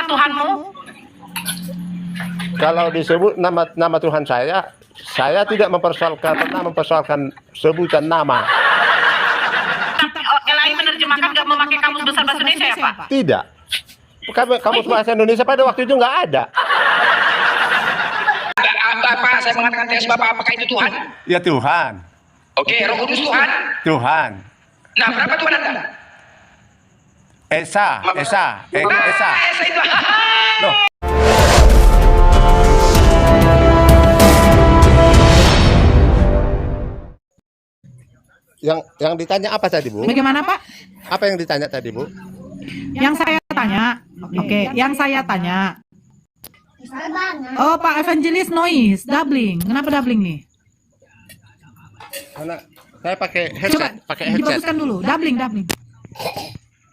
Tuhanmu? Kalau disebut nama Tuhan saya tidak pernah mempersoalkan sebutan nama. LAI menerjemahkan gak memakai kamus besar bahasa Indonesia ya Pak? Tidak. Kamus bahasa Indonesia pada waktu itu nggak ada. Bapak, saya mengatakan tes Bapak, apakah itu Tuhan? Ya Tuhan. Oke, Roh Kudus Tuhan. Tuhan. Nah, berapa Tuhan Anda? Esa itu. Loh. Yang ditanya apa tadi, Bu? Bagaimana, Pak? Apa yang ditanya tadi, Bu? Yang saya tanya. Oke, yang saya tanya. Oh, Pak Evangelis noise, doubling. Kenapa doubling nih? Karena saya pakai Coba headset. dibaguskan dulu. Doubling.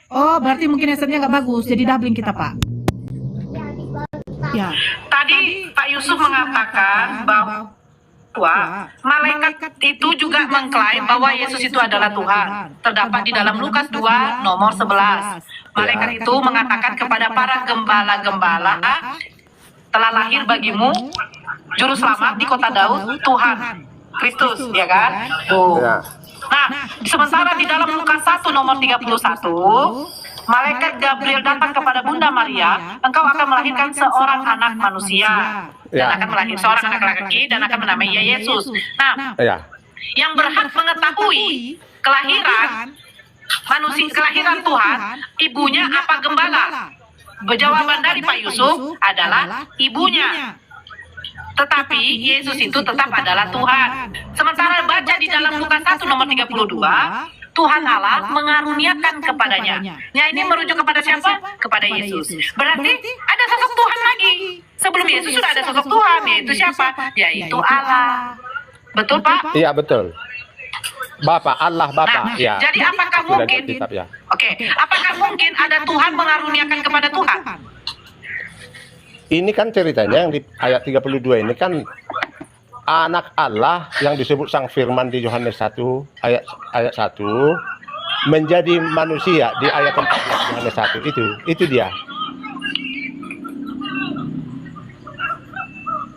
Oh, berarti mungkin headsetnya nggak bagus. Jadi doubling kita, Pak. Ya. Tadi Pak Yusuf mengatakan bahwa malaikat itu juga mengklaim bahwa Yesus itu adalah Tuhan. Terdapat di dalam Lukas 2 nomor 11. Malaikat itu mengatakan kepada para gembala-gembala, telah lahir bagimu juru selamat di kota Daud, Tuhan Kristus, ya kan? Ya. Nah, sementara di dalam Lukas 1 nomor 31, malaikat Gabriel datang kepada Bunda Maria, engkau akan melahirkan seorang anak manusia. Dan akan melahirkan seorang anak laki-laki dan akan menamai ia Yesus. Nah, Ya. yang berhak mengetahui kelahiran manusia, kelahiran Tuhan, ibunya apa gembala? Jawaban dari Pak Yusuf adalah ibunya. Tetapi Yesus itu tetap adalah Tuhan. Sementara baca di dalam Lukas 1 nomor 32, Tuhan Allah mengaruniakan kepadanya. Ya, ini merujuk kepada siapa? Kepada Yesus. Berarti ada sosok Tuhan lagi. Sebelum Yesus sudah ada sosok Tuhan, yaitu siapa? Yaitu Allah. Betul, Pak? Iya, betul. Allah Bapa. Nah, Ya. jadi apakah Sudah mungkin? di kitab, ya. Oke, apakah mungkin ada Tuhan mengaruniakan kepada Tuhan? Ini kan ceritanya yang di ayat 32 ini kan anak Allah yang disebut Sang Firman di Yohanes 1 ayat 1 menjadi manusia di ayat 14 Yohanes 1 itu dia.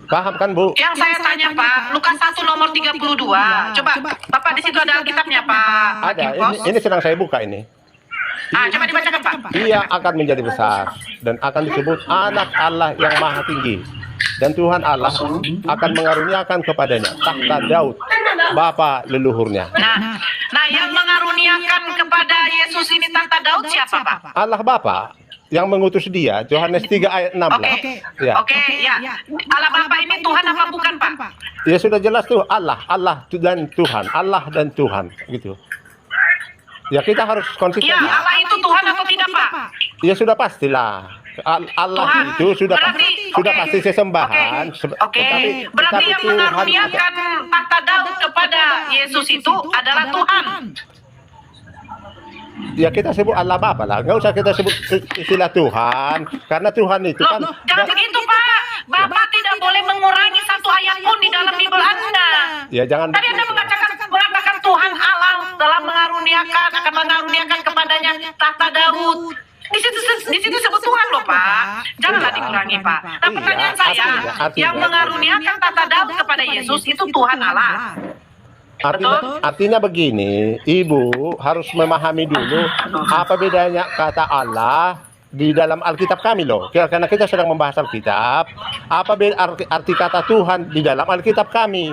Paham kan, Bu? Yang saya tanya, Pak, Lukas 1 nomor 32. Coba Bapak di situ ada Alkitabnya, Pak. Ada. Kimpos. Ini sedang saya buka ini. Coba dibacakan, Pak. Ia akan menjadi besar dan akan disebut anak Allah yang maha tinggi. Dan Tuhan Allah akan mengaruniakan kepadanya takhta Daud, bapa leluhurnya. Nah, yang mengaruniakan kepada Yesus ini takhta Daud siapa, Pak? Allah Bapa yang mengutus dia, Yohanes 3 ayat 16. Ya. Oke, ya. Allah Bapa ini Tuhan apa bukan, Pak? Ya sudah jelas tuh Allah dan Tuhan, Allah dan Tuhan gitu. Ya kita harus konsisten. Ya, Allah itu Tuhan atau tidak, Pak? Ya sudah pastilah. Allah Tuhan. itu sudah Berarti, pasti sesembahan. Oke. Berarti yang Tuhan mengaruniakan takhta Daud kepada Yesus itu adalah Tuhan. Ya kita sebut Allah Bapa lah, nggak usah kita sebut istilah Tuhan, karena Tuhan itu kan. Jangan begitu, Pak. Bapak tidak boleh mengurangi satu ayat pun di dalam Bible Anda. Ya jangan. Tadi Anda mengatakan Tuhan Allah telah akan mengaruniakan kepadanya takhta Daud. Di situ sebut Tuhan loh, Pak. Janganlah dikurangi, Pak. Nah, pertanyaan saya, yang mengaruniakan takhta Daud kepada Yesus itu Tuhan Allah. Artinya begini, Ibu harus memahami dulu apa bedanya kata Allah di dalam Alkitab kami loh. Karena kita sedang membahas Alkitab, apa arti kata Tuhan di dalam Alkitab kami.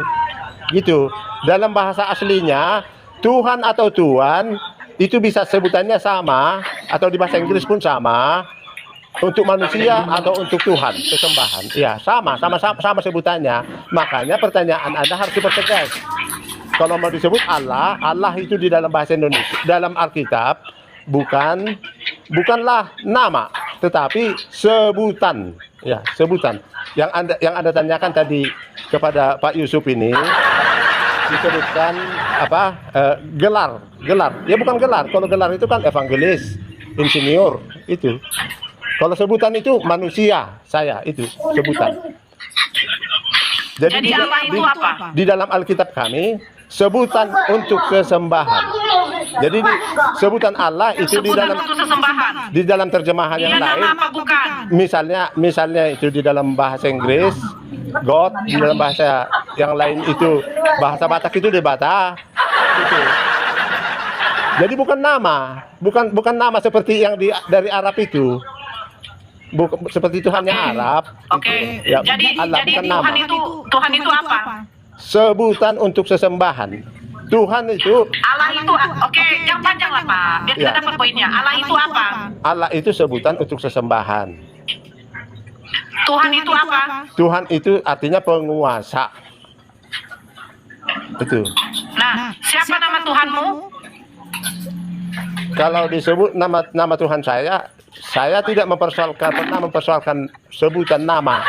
Gitu. Dalam bahasa aslinya, Tuhan atau Tuhan itu bisa sebutannya sama, atau di bahasa Inggris pun sama, untuk manusia atau untuk Tuhan, sesembahan. Ya, sama sebutannya. Makanya pertanyaan Anda harus dipertegas. Kalau mau disebut Allah itu di dalam bahasa Indonesia, dalam Alkitab bukanlah nama, tetapi sebutan. Ya, sebutan. Yang Anda tanyakan tadi kepada Pak Yusuf ini disebutkan apa? Gelar. Ya bukan gelar. Kalau gelar itu kan evangelis, insinyur itu. Kalau sebutan itu manusia, saya itu sebutan. Jadi Allah itu apa? Di dalam Alkitab kami sebutan untuk sesembahan. Jadi sebutan Allah itu Sebutan untuk sesembahan. di dalam terjemahan Dia yang lain. nama apa bukan? Misalnya itu di dalam bahasa Inggris God, di dalam bahasa yang lain itu bahasa Batak itu Debata. Itu. Jadi bukan bukan nama seperti yang dari Arab itu. Bukan seperti Tuhannya Arab. Oke. Ya, Jadi Allah bukan nama. Tuhan itu apa? Sebutan untuk sesembahan. Tuhan itu Allah itu oke, yang panjang lah Pak, biar kita Ya. dapat poinnya. Allah itu apa? Allah itu sebutan untuk sesembahan. Tuhan itu apa? Tuhan itu artinya penguasa. Itu. Nah, siapa nama Tuhanmu? Kalau disebut nama Tuhan saya tidak pernah mempersoalkan sebutan nama.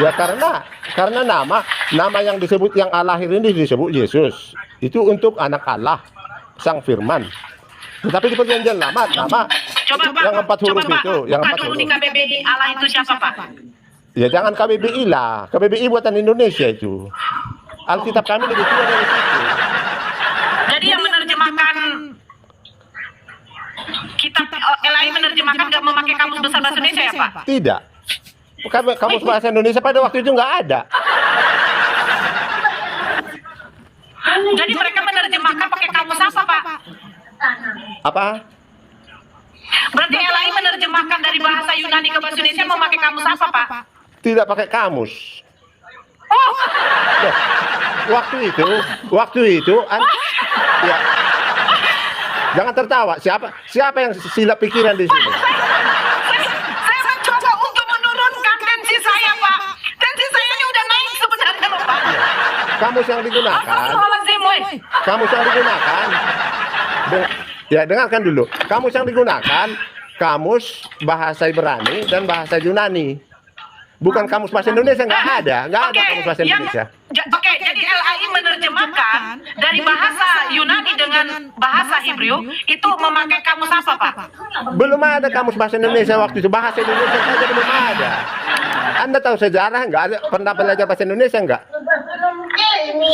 Ya karena nama yang disebut yang Allah ini disebut Yesus. Itu untuk anak Allah, Sang Firman. Tetapi di perjanjian lama nama Coba Pak, yang 4 huruf coba, Pak, itu, yang buka 4 dulu di huruf. KBBI, Allah itu siapa Pak? Ya jangan KBBI lah. KBBI buatan Indonesia itu. Alkitab kami lebih tua dari situ. Jadi yang menerjemahkan kitab LAI menerjemahkan nggak memakai kamus besar bahasa Indonesia ya Pak? Tidak. Kamus bahasa Indonesia pada waktu itu nggak ada. Jadi mereka menerjemahkan pakai kamus apa Pak? Apa? Berarti LAI menerjemahkan dari bahasa Yunani ke bahasa Indonesia memakai kamus apa Pak? Tidak pakai kamus. Oh, Loh, waktu itu ya. Jangan tertawa. Siapa yang silap pikiran di sini? saya mencoba untuk menurunkan tensi saya Pak. Tensi saya ini udah naik sebenarnya loh Pak. Kamus yang digunakan. Astagfirullahaladzim, woy. Kamus yang digunakan. Ya, dengarkan dulu. Kamus yang digunakan kamus bahasa Ibrani dan bahasa Yunani. Bukan kamus bahasa Indonesia, nggak ada kamus bahasa Indonesia. Oke, jadi LAI menerjemahkan dari bahasa Yunani dengan bahasa Hebrew itu memakai kamus apa Pak? Belum ada kamus bahasa Indonesia waktu itu. Bahasa Indonesia saja belum ada. Anda tahu sejarah nggak? Ada pernah belajar bahasa Indonesia nggak?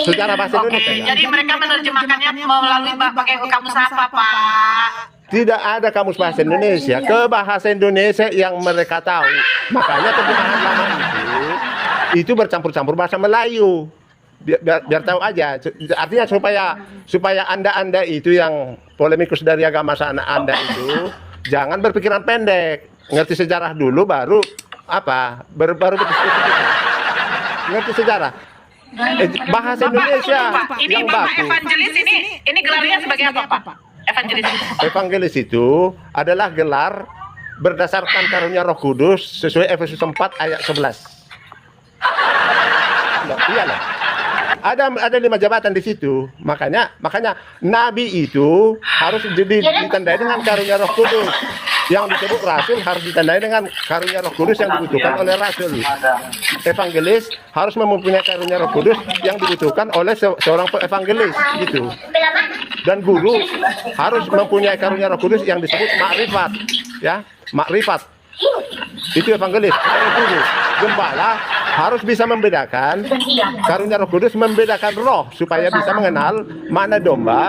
Sejarah bahasa Oke, Indonesia nggak? jadi mereka menerjemahkannya melalui pakai kamus apa Pak? Tidak ada kamus bahasa Indonesia ke bahasa Indonesia yang mereka tahu. Makanya terjemahan lama itu bercampur-campur bahasa Melayu. Biar tahu aja. Artinya supaya anda itu yang polemikus dari agama sana Anda itu jangan berpikiran pendek. Ngerti sejarah dulu baru baru berdiskusi. Ngerti sejarah. Bahasa Indonesia Ini yang Bapak baku. Evangelis ini gelarnya sebagai apa Pak? Evangelis. Evangelis itu adalah gelar berdasarkan karunia Roh Kudus sesuai Efesus 4 ayat 11. Iyalah. Ada 5 jabatan di situ. Makanya nabi itu harus ditandai dengan karunia Roh Kudus. Yang disebut rasul harus ditandai dengan karunia Roh Kudus yang dibutuhkan oleh rasul. Evangelis harus mempunyai karunia Roh Kudus yang dibutuhkan oleh seorang evangelis gitu. Dan guru harus mempunyai karunia Roh Kudus yang disebut makrifat, ya, makrifat. Itu evangelis. Guru, gembala harus bisa membedakan karunia Roh Kudus, membedakan roh supaya bisa mengenal mana domba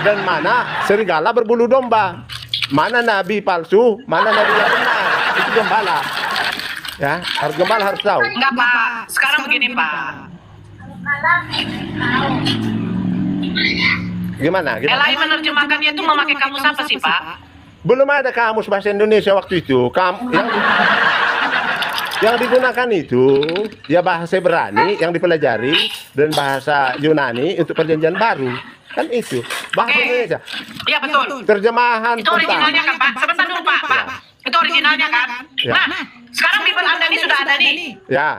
dan mana serigala berbulu domba, mana nabi palsu, mana nabi yang benar. Itu gembala. Ya, gembala harus tahu. Enggak Pak, sekarang begini Pak. Gimana? LAI menerjemahkannya itu memakai kamus apa sih Pak? Belum ada kamus bahasa Indonesia waktu itu. Yang digunakan itu ya bahasa Ibrani yang dipelajari dan bahasa Yunani untuk perjanjian baru. Kan itu bahasa Indonesia. Iya betul. Terjemahan Itu originalnya kan Pak? Sebentar dulu Pak. Itu originalnya kan? Ya. Nah, sekarang Bible Anda ini sudah ada nih. Ya,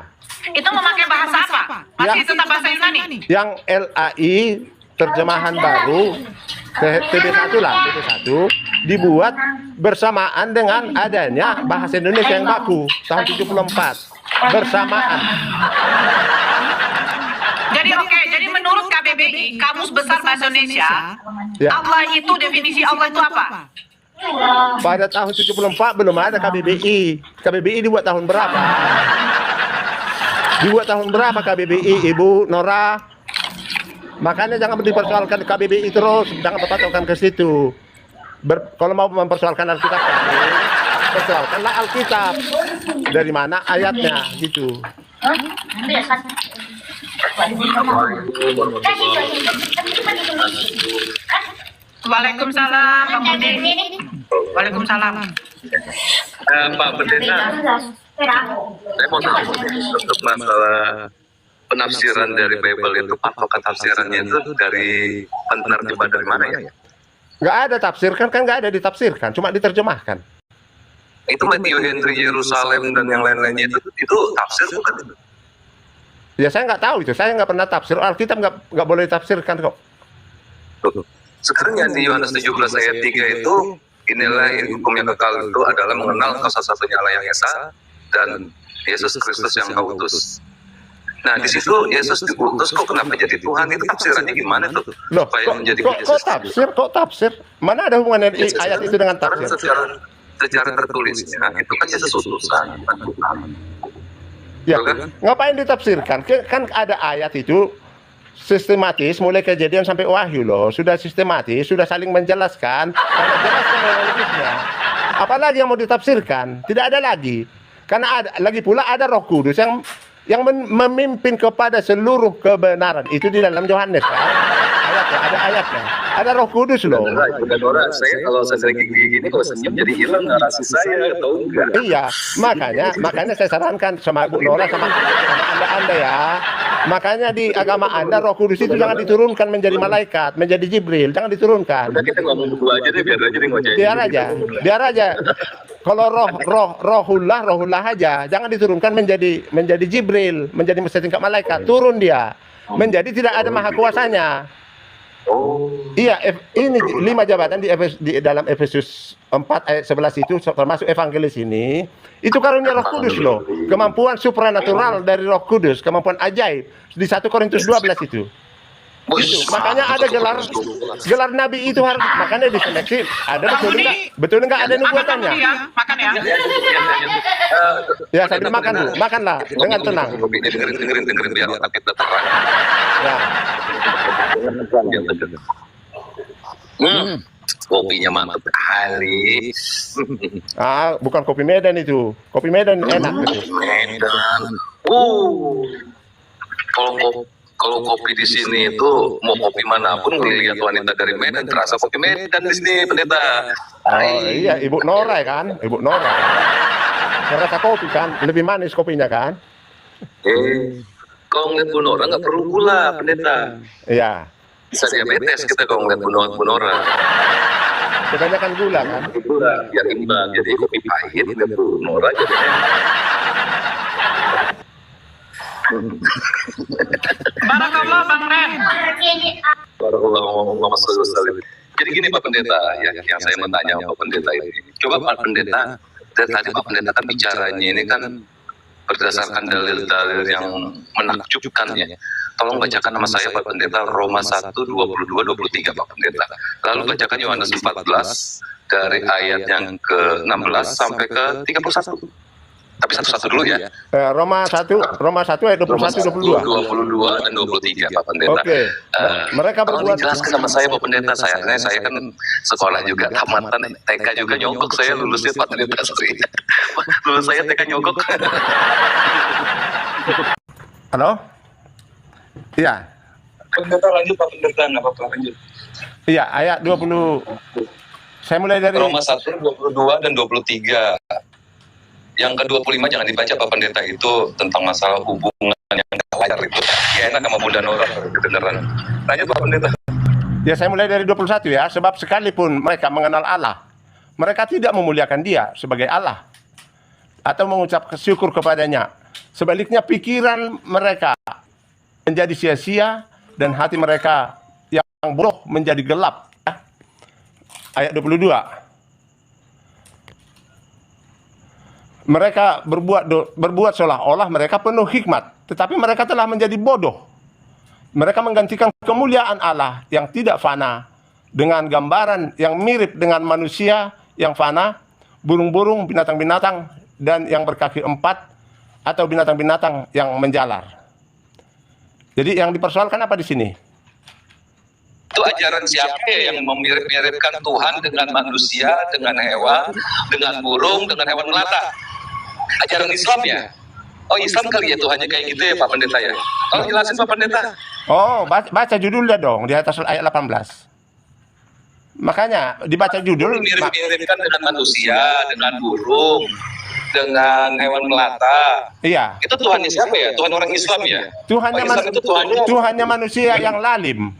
Itu memakai bahasa apa? Masih Ya. tetap bahasa Yunani? yang LAI terjemahan baru TB1 lah, TB1 dibuat bersamaan dengan adanya bahasa Indonesia yang baku tahun 74 bersamaan. Jadi oke, jadi menurut KBBI, Kamus Besar Bahasa Indonesia, Ya. Allah itu definisi Allah itu apa? Pada tahun 74 belum ada KBBI. KBBI dibuat tahun berapa? Dibuat tahun berapa KBBI, Ibu Nora? Makanya jangan dipersoalkan KBBI terus, jangan berpatokan ke situ. Kalau mau mempersoalkan Alkitab, persoalkanlah Alkitab. Dari mana ayatnya gitu. Waalaikumsalam, Bang Budi. Waalaikumsalam. Pak Pendeta, saya mau tanya untuk masalah penafsiran dari Bible itu, apakah tafsirannya itu dari penerjemah dari mana ya? Nggak ada tafsir kan nggak ada ditafsirkan, cuma diterjemahkan. Itu Matthew Henry Yerusalem dan yang lain-lainnya itu tafsir bukan? Ya saya nggak tahu itu, saya nggak pernah tafsir. Alkitab nggak boleh ditafsirkan kok. Sekarang yang di Yohanes 17 ayat 3 itu, inilah hukum yang kekal itu adalah mengenal kau satu-satunya Allah yang esa dan Yesus Kristus yang kau utus. Nah di situ Yesus diutus, kok kenapa jadi Tuhan? Itu tafsirannya gimana tuh? Loh, Supaya menjadi kok tafsir? Mana ada hubungannya ayat itu dengan Karena tafsir? secara tertulisnya itu kan Yesus utusan, bukan Tuhan. Ya, Betul kan? ngapain ditafsirkan? Kan ada ayat itu sistematis mulai Kejadian sampai Wahyu loh, sudah sistematis, sudah saling menjelaskan, jelas kronologisnya. Apalagi yang mau ditafsirkan? Tidak ada lagi. Karena lagi pula ada Roh Kudus yang memimpin kepada seluruh kebenaran. Itu di dalam Yohanes kan? Ada ayatnya. Ada Roh Kudus loh. Bukan orang, saya kalau saya sering gini kalau senyum jadi hilang narasi saya atau enggak? Iya, makanya saya sarankan sama Bu Nora sama Anda ya. Makanya di agama Anda Roh Kudus itu jangan diturunkan menjadi malaikat, menjadi Jibril, jangan diturunkan. Udah kita ngomong dulu aja deh, biar aja deh ngoceh. Biar aja. Kalau rohullah aja, jangan diturunkan menjadi Jibril, menjadi setingkat malaikat, turun dia. Menjadi tidak ada maha kuasanya. Oh. Iya, ini 5 jabatan di dalam Efesus 4 ayat 11 itu termasuk evangelis ini, itu karunia Roh Kudus loh. Kemampuan supranatural dari Roh Kudus, kemampuan ajaib di 1 Korintus 12 itu. Itu. Makanya ada gelar nabi itu harus, makanya diseleksi. Ada betul enggak ada nubuatannya? Makan ya. Ya sambil makan dulu, makanlah dengan tenang. Dengerin biar otak kita terang. Ya. Kopinya mantap kali. Bukan kopi Medan itu. Kopi Medan enak gitu. Medan. Kalau kopi di sini itu mau kopi manapun ngelihat wanita dari Medan terasa kopi Medan di sini, Pendeta. Oh iya, Ibu Nora kan, Ibu Nora. Rasa kopi kan, lebih manis kopinya kan. Kalau ngeliat Bu Nora nggak perlu gula, Pendeta. Iya. Bisa diabetes kita kalau ngeliat Bu Nora. Kebanyakan gula kan. Gula, biar imbang. Jadi kopi pahit, ngeliat Bu Nora jadi Barakallah Bang Ren. Jadi gini Pak Pendeta, yang saya mau tanya Pak Pendeta ini. Coba Pak Pendeta, dari tadi Pak Pendeta kan bicaranya ini kan berdasarkan dalil-dalil yang menakjubkan ya. Tolong bacakan nama saya Pak Pendeta, Roma 1, 22, 23 Pak Pendeta. Lalu bacakan Yohanes 14 dari ayat yang ke-16 sampai ke 31. Tapi satu-satu dulu ya. Roma 1 ayat 21 22 dan 23 Pak Pendeta. Oke. Mereka berbuat, jelaskan sama saya Pak Pendeta, saya kan sekolah juga tamatan TK juga nyogok, saya lulusnya Pak Pendeta sorry. Lulus saya TK nyogok. Halo? Iya. Pendeta lanjut Pak Pendeta, nggak apa-apa lanjut. Iya, ayat 20. Saya mulai dari Roma 1, 22 dan 23. Yang ke-25 jangan dibaca Pak Pendeta, itu tentang masalah hubungan yang gak wajar itu. Ya enak sama Bunda Nora kedengeran. Lanjut Pak Pendeta. Ya saya mulai dari 21 ya. Sebab sekalipun mereka mengenal Allah, mereka tidak memuliakan Dia sebagai Allah atau mengucap syukur kepadanya. Sebaliknya pikiran mereka menjadi sia-sia dan hati mereka yang bodoh menjadi gelap. Ayat 22. Mereka berbuat seolah-olah mereka penuh hikmat, tetapi mereka telah menjadi bodoh. Mereka menggantikan kemuliaan Allah yang tidak fana dengan gambaran yang mirip dengan manusia yang fana, burung-burung, binatang-binatang, dan yang berkaki 4, atau binatang-binatang yang menjalar. Jadi yang dipersoalkan apa di sini? Itu ajaran siapa yang memirip-miripkan Tuhan dengan manusia, dengan hewan, dengan burung, dengan hewan melata? Ajaran Islam ya? Oh, Islam kali ya Tuhannya kayak gitu ya Pak Pendeta ya? Oh, jelasin Pak Pendeta. Oh, baca judulnya dong di atas ayat 18. Makanya dibaca judul. Mirip-miripkan dengan manusia, dengan burung, dengan hewan melata. Iya. Itu Tuhannya siapa ya? Tuhan orang Islam ya? Tuhannya, Islam itu Tuhannya manusia yang lalim.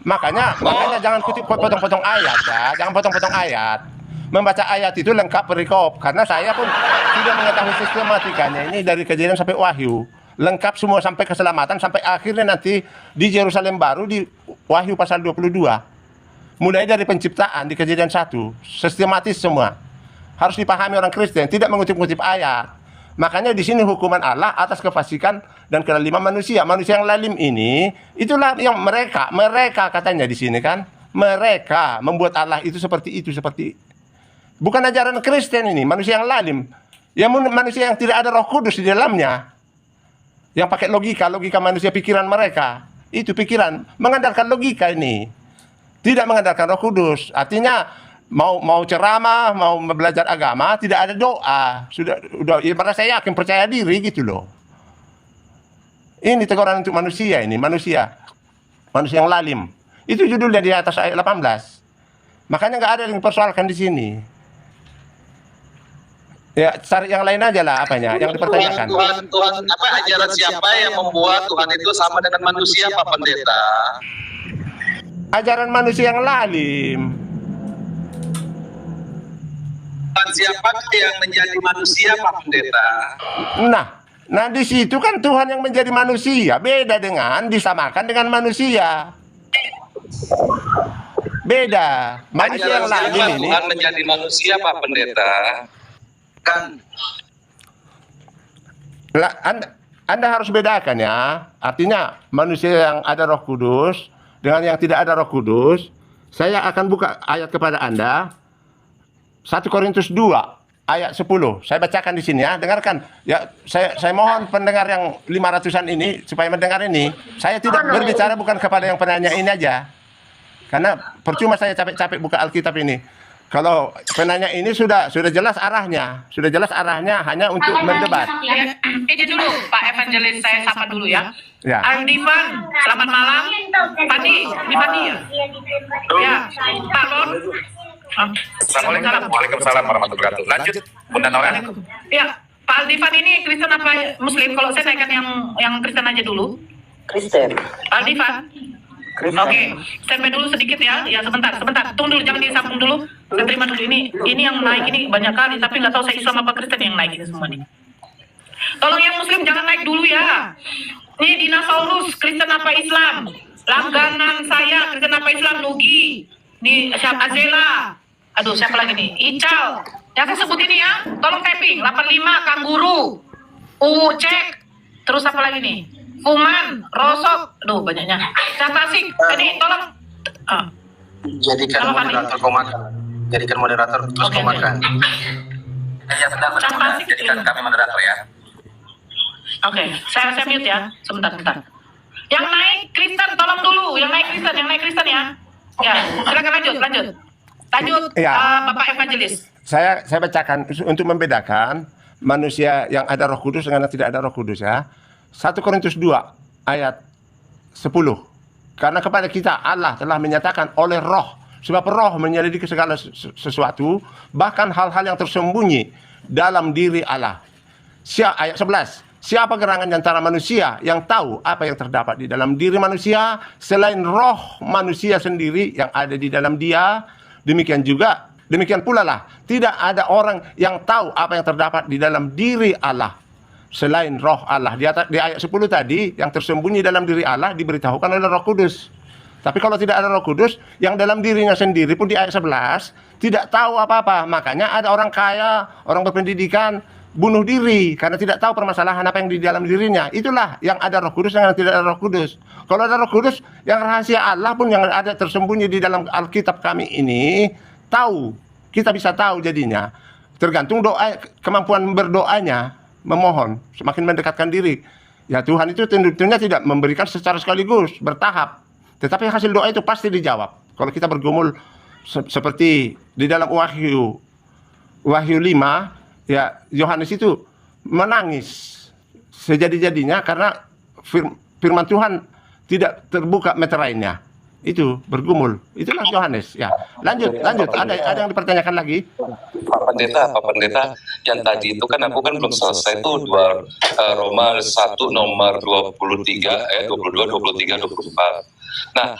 Makanya jangan kutip potong-potong ayat ya, jangan potong-potong ayat. Membaca ayat itu lengkap perikop, karena saya pun sudah mengetahui sistematikanya ini dari Kejadian sampai Wahyu. Lengkap semua sampai keselamatan, sampai akhirnya nanti di Yerusalem baru di Wahyu pasal 22. Mulai dari penciptaan di Kejadian 1, sistematis semua. Harus dipahami orang Kristen, tidak mengutip-ngutip ayat. Makanya di sini hukuman Allah atas kefasikan dan kelaliman manusia. Manusia yang lalim ini, itulah yang mereka katanya di sini kan. Mereka membuat Allah itu seperti itu, seperti. Bukan ajaran Kristen ini, manusia yang lalim. Yang manusia yang tidak ada Roh Kudus di dalamnya. Yang pakai logika manusia, pikiran mereka. Itu pikiran, mengandalkan logika ini. Tidak mengandalkan Roh Kudus. Artinya mau ceramah, mau belajar agama, tidak ada doa. Udah ibarat saya yakin, percaya diri gitu loh. Ini teguran untuk manusia ini, manusia yang lalim. Itu judulnya di atas ayat 18. Makanya nggak ada yang dipersoalkan di sini. Ya, cari yang lain aja lah apanya, yang dipertanyakan. Tuhan, apa ajaran siapa yang membuat Tuhan itu sama dengan manusia, Pak Pendeta? Ajaran manusia yang lalim. Siapa yang menjadi manusia, Pak Pendeta? Nah di situ kan Tuhan yang menjadi manusia, beda dengan disamakan dengan manusia. Beda. Manusia yang lalim ini. Tuhan menjadi manusia, Pak Pendeta. Kan Anda harus bedakan ya. Artinya manusia yang ada Roh Kudus dengan yang tidak ada Roh Kudus. Saya akan buka ayat kepada Anda. 1 Korintus 2 ayat 10. Saya bacakan di sini ya. Dengarkan. Ya, saya mohon pendengar yang 500-an ini supaya mendengar ini. Saya tidak berbicara bukan kepada yang penanya ini aja. Karena percuma saya capek-capek buka Alkitab ini. Kalau penanya ini sudah jelas arahnya. Sudah jelas arahnya hanya untuk berdebat. Ini dulu Pak Evangelis, saya sapa dulu ya. Ya. Divan, selamat malam. Padi, di Padi ya? Ya, Pak Lon. Assalamualaikum. Waalaikumsalam warahmatullahi wabarakatuh. Lanjut, Bunda Nora. Ya, Pak Aldivan ini Kristen apa Muslim? Kalau saya naikkan yang Kristen aja dulu. Kristen. Aldivan. Oke, sampai dulu sedikit ya. Ya sebentar. Tunggu dulu, jangan disambung dulu. Saya terima dulu ini yang naik ini banyak kali, tapi nggak tahu saya Islam apa Kristen yang naik ini semua nih. Tolong yang Muslim jangan naik dulu ya. Ini dinosaurus Kristen apa Islam? Langganan saya Kristen apa Islam? Nugi. Di siapa Azela? Aduh, siapa lagi nih? Ical. Yang saya sebut ini ya, tolong typing. 85, Kangguru. Cek. Terus apa lagi nih? Fuman, Rosok. Aduh, banyaknya. Catasik. Jadi tolong. Jadikan moderator komakan. Jadikan moderator terus komakan. Ya, bentar. Jadikan kami moderator ya. Oke, saya mute ya. Sebentar. Yang naik Kristen, tolong dulu. Yang naik Kristen ya. Ya, silakan lanjut. Ya. Bapak Evangelis. Saya bacakan untuk membedakan manusia yang ada Roh Kudus dengan yang tidak ada Roh Kudus ya. 1 Korintus 2 ayat 10. Karena kepada kita Allah telah menyatakan oleh Roh, sebab Roh menyelidiki segala sesuatu, bahkan hal-hal yang tersembunyi dalam diri Allah. Ayat 11. Siapa gerangan di antara manusia yang tahu apa yang terdapat di dalam diri manusia selain roh manusia sendiri yang ada di dalam dia? Demikian pula lah tidak ada orang yang tahu apa yang terdapat di dalam diri Allah selain roh Allah. Di ayat 10 tadi, yang tersembunyi dalam diri Allah diberitahukan oleh Roh Kudus. Tapi kalau tidak ada Roh Kudus, yang dalam dirinya sendiri pun di ayat 11 tidak tahu apa-apa. Makanya ada orang kaya, orang berpendidikan bunuh diri karena tidak tahu permasalahan apa yang di dalam dirinya. Itulah yang ada Roh Kudus dan yang tidak ada Roh Kudus. Kalau ada Roh Kudus, yang rahasia Allah pun yang ada tersembunyi di dalam Alkitab kami ini tahu. Kita bisa tahu jadinya. Tergantung doa, kemampuan berdoanya, memohon, semakin mendekatkan diri. Ya Tuhan itu tentunya tidak memberikan secara sekaligus, bertahap. Tetapi hasil doa itu pasti dijawab. Kalau kita bergumul seperti di dalam Wahyu 5, ya Yohanes itu menangis sejadi-jadinya karena firman Tuhan tidak terbuka meterainya. Itu bergumul. Itulah Yohanes. Ya, lanjut. Ada yang dipertanyakan lagi? Pak Pendeta, yang tadi itu kan aku kan belum selesai tuh Roma 1 nomor 23 ayat 22, 23, 24. Nah,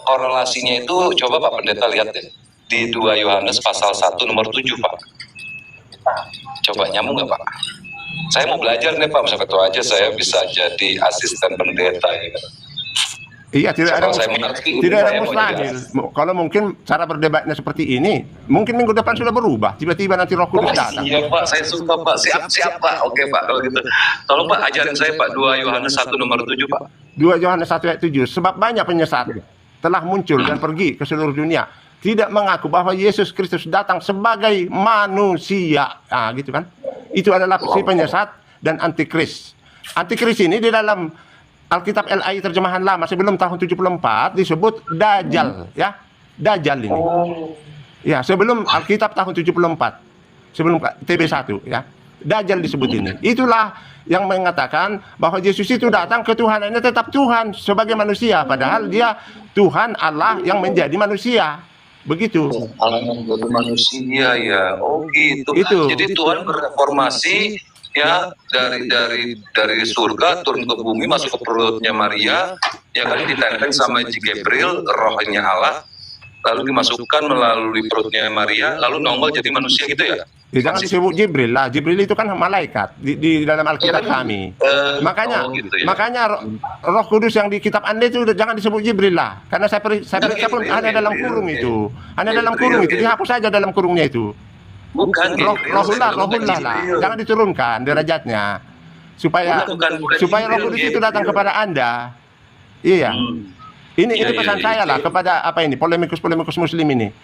korelasinya itu coba Pak Pendeta lihat deh di 2 Yohanes pasal 1 nomor 7, Pak. Coba nyambung nggak, Pak? Saya mau belajar nih, Pak. Siapa tahu aja saya bisa jadi asisten pendeta ya. Iya, tidak ada mustahil. Kalau mungkin cara berdebatnya seperti ini, mungkin minggu depan sudah berubah. Tiba-tiba nanti Roh Kudus datang. Iya Pak, saya suka Pak. Siap Pak. Oke Pak, kalau gitu. Tolong Pak ajarin saya Pak 2 Yohanes 1 nomor 7 Pak. 2 Yohanes 1 ayat 7. Sebab banyak penyesat telah muncul dan pergi ke seluruh dunia, tidak mengaku bahwa Yesus Kristus datang sebagai manusia. Ah, gitu kan? Itu adalah si penyesat dan antikris. Antikris ini di dalam Alkitab LAI terjemahan lama sebelum tahun 74 disebut Dajjal, ya. Dajjal ini. Ya, sebelum Alkitab tahun 74. Sebelum TB1, ya. Dajjal disebut ini. Itulah yang mengatakan bahwa Yesus itu datang ketuhanannya tetap Tuhan sebagai manusia, padahal dia Tuhan Allah yang menjadi manusia. Begitu. Allah yang menjadi manusia ya. Oh gitu. Itu. Jadi Tuhan bereformasi ya dari surga turun ke bumi masuk ke perutnya Maria, ya kan ditenteng sama Gabriel, rohnya Allah, lalu dimasukkan melalui perutnya Maria, lalu nongol jadi manusia gitu ya. Jangan disebut Jibril lah. Jibril itu kan malaikat di dalam Alkitab kami. Makanya Roh Kudus yang di kitab Anda itu jangan disebut Jibril lah. Karena saya periksa pun ada dalam kurung itu. Ada dalam kurung itu. Dihapus saja dalam kurungnya itu. Bukan Rohullah lah. Jangan diturunkan derajatnya. Supaya Roh Kudus itu datang kepada Anda. Iya. Ini pesan saya lah kepada polemikus muslim ini.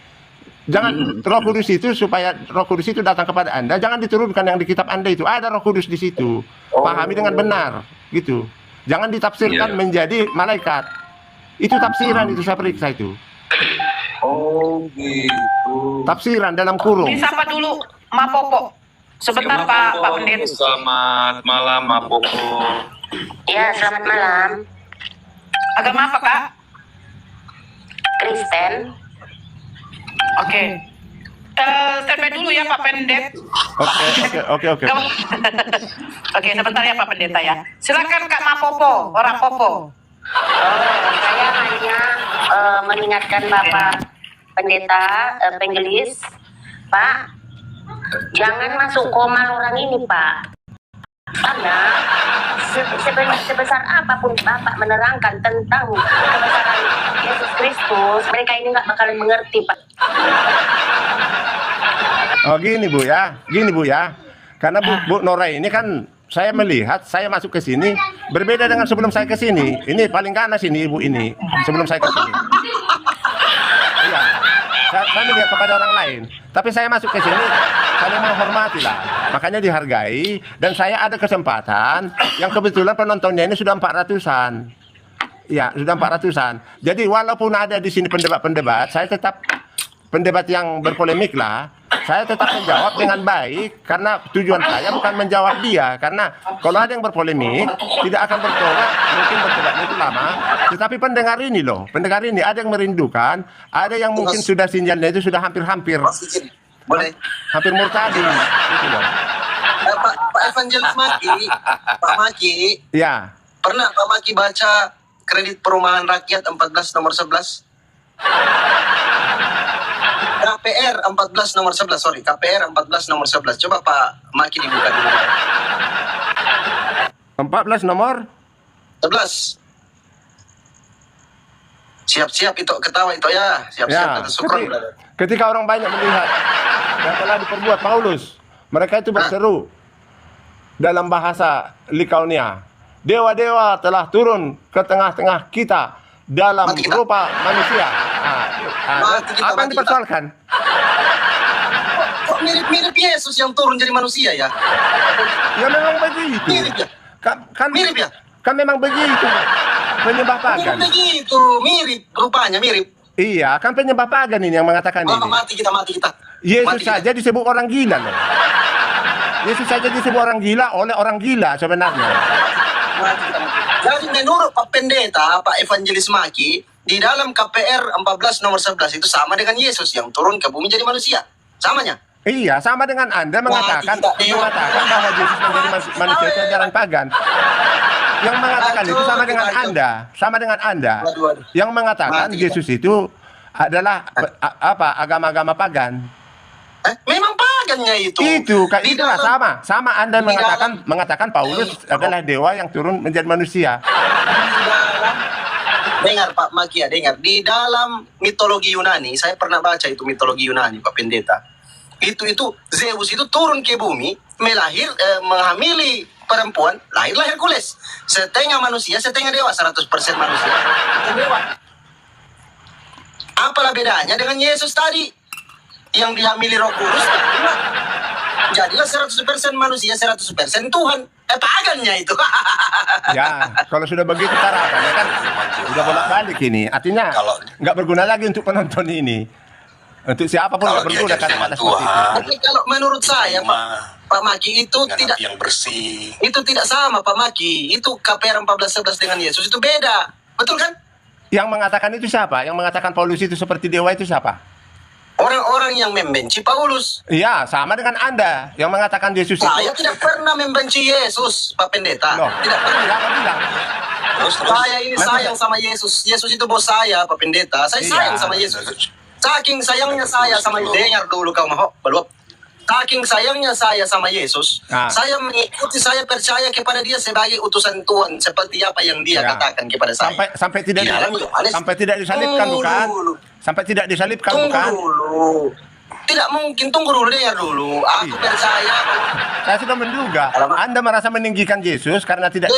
Jangan Roh Kudus itu, supaya Roh Kudus itu datang kepada Anda, jangan diturunkan yang di kitab Anda itu. Ada Roh Kudus di situ. Pahami dengan benar, gitu. Jangan ditafsirkan menjadi malaikat. Itu tafsiran, itu saya periksa itu. Oh gitu. Tafsiran dalam kurung. Disapa dulu Mapopo. Sebentar Pak Pendeta. Selamat malam Mapopo. Ya, selamat malam. Agama apa Kak? Kristen. Oke. Sampai dulu ya Pak Pendeta. Oke. Oke, sebentar ya Pak Pendeta ya. Silakan Kak Mapopo, orang Popo. Saya hanya mengingatkan Bapak Pendeta Evangelis, Pak, jangan masuk koma orang ini Pak. Karena sebesar apapun Bapak menerangkan tentang kebesaran Yesus Kristus, mereka ini nggak bakalan mengerti Pak. Oh gini Bu ya. Karena Bu Nora ini kan saya melihat, saya masuk ke sini berbeda dengan sebelum saya ke sini. Ini paling ganas ini Ibu ini sebelum saya ke sini. Iya. Saya melihat kepada orang lain, tapi saya masuk ke sini saling menghormati lah. Makanya dihargai, dan saya ada kesempatan yang kebetulan penontonnya ini sudah 400-an. Ya, sudah 400-an. Jadi walaupun ada di sini pendebat-pendebat, saya tetap pendebat yang berpolemik lah. Saya tetap menjawab dengan baik, karena tujuan saya bukan menjawab dia. Karena kalau ada yang berpolemik, tidak akan bertobat, mungkin bertobatnya itu lama. Tetapi pendengar ini ada yang merindukan, ada yang mungkin sudah sinyalnya itu sudah hampir-hampir. Boleh. Hampir murtadi. Gitu loh. Pak Evangelis Pak Maki. Ya. Pernah Pak Maki baca kredit perumahan rakyat 14 nomor 11? KPR 14 nomor 11, sorry. KPR 14 nomor 11. Coba Pak Maki dibuka dulu. 14 nomor 11. Siap-siap itu ketawa itu ya. Siap-siap kata Sukron. Ketika orang banyak melihat yang telah diperbuat Paulus, mereka itu berseru dalam bahasa Likaonia, dewa-dewa telah turun ke tengah-tengah kita dalam rupa manusia. Apa yang dipersoalkan? Kok mirip-mirip Yesus yang turun jadi manusia ya? Ya memang begitu. Mirip ya? Kan Mirip ya? Kan memang begitu. Penyembah pagan. Begitu, mirip, rupanya mirip. Iya, kan penyembah pagan ini yang mengatakan ini. Mati kita. Yesus Mati kita. saja disebut orang gila loh. Yesus saja disebut orang gila oleh orang gila sebenarnya. Jadi menurut Pak Pendeta, Pak Evangelis Maki, di dalam KPR 14 nomor 11 itu sama dengan Yesus yang turun ke bumi jadi manusia. Samanya. Iya, sama dengan Anda mengatakan bahwa Yesus menjadi manusia itu ajaran pagan. Yang mengatakan itu sama dengan Anda. Yang mengatakan Yesus itu adalah agama-agama pagan. Memang pagannya itu. Itulah sama Anda mengatakan Paulus adalah dewa yang turun menjadi manusia. Dengar Pak Maki ya, dengar. Di dalam mitologi Yunani, saya pernah baca itu mitologi Yunani Pak Pendeta. Itu Zeus itu turun ke bumi, menghamili perempuan, lahirlah Hercules. Setengah manusia, setengah dewa, 100% manusia. Dewa. Apalah bedanya dengan Yesus tadi? Yang dihamili Roh Kudus, jadilah 100% manusia, 100% Tuhan. Pagannya itu. Ya, kalau sudah begitu tarakannya kan udah bolak-balik ini. Artinya nggak berguna lagi untuk penonton ini. Untuk siapapun nggak berguna kan ada seperti itu. Tapi kalau menurut saya, Pak Maki itu tidak yang bersih. Itu tidak sama Pak Maki. Itu KPR 14:11 dengan Yesus itu beda. Betul kan? Yang mengatakan itu siapa? Yang mengatakan Paulus itu seperti dewa itu siapa? Orang-orang yang membenci Paulus. Iya, sama dengan Anda yang mengatakan Yesus itu. Saya tidak pernah membenci Yesus, Pak Pendeta. Loh, tidak pernah. bilang. Saya ini sayang sama Yesus. Yesus itu bos saya, Pak Pendeta. Saya sayang sama Yesus. Saking sayangnya saya sama dengar dulu kau mau belum. Saking sayangnya saya sama Yesus, saya mengikuti, saya percaya kepada dia sebagai utusan Tuhan seperti apa yang dia katakan kepada saya. Sampai tidak disalibkan bukan? Sampai tidak disalibkan bukan? Dulu. Tidak mungkin, tunggu dulu, dengar dulu. Aku percaya. Saya sudah menduga. Anda merasa meninggikan Yesus karena tidak